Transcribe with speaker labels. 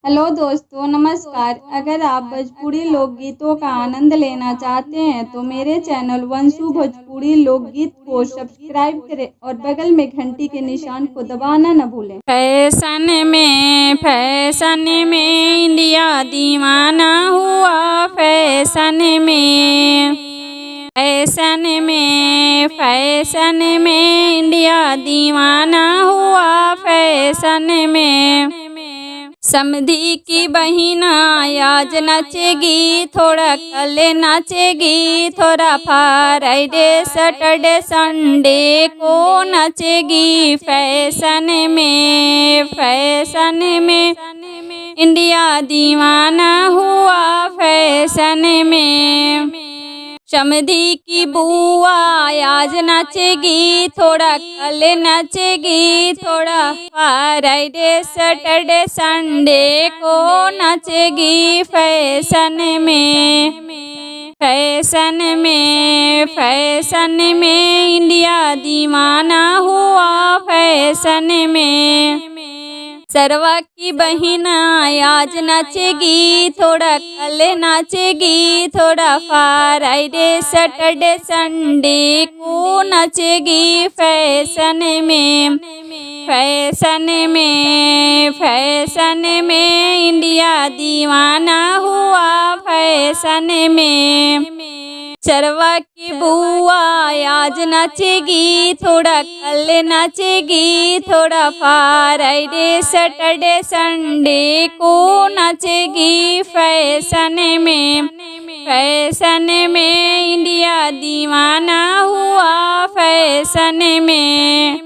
Speaker 1: Hello दोस्तों, नमस्कार। अगर आप भोजपुरी लोकगीतों का आनंद लेना चाहते हैं तो मेरे चैनल वंशु भोजपुरी लोकगीत को सब्सक्राइब करें और बगल में घंटी के निशान को दबाना न भूलें।
Speaker 2: फैशन में इंडिया दीवाना हुआ। फैशन में इंडिया दीवाना हुआ। फैशन में समधी की बहिन आज नचेगी, थोड़ा कल नाचेगी, थोड़ा फ्राइडे सैटरडे संडे को नचेगी। फैशन में इंडिया दीवाना हुआ। फैशन में समधी की बुआ आज नाचेगी, थोड़ा कल नाचेगी, थोड़ा फ्राइडे सैटरडे संडे को नाचेगी। फैशन में इंडिया दीवाना हुआ। फैशन में सरवा की बहिन आज नाचेगी, थोड़ा कल नाचेगी, थोड़ा फ्राइडे सैटरडे संडे को नाचेगी। फैशन में इंडिया दीवाना हुआ। फैशन में चरवा की बुआ आज नाचेगी, थोड़ा कल नाचेगी, थोड़ा फ्राइडे सैटरडे संडे को नाचेगी। फैशन में इंडिया दीवाना हुआ। फैशन में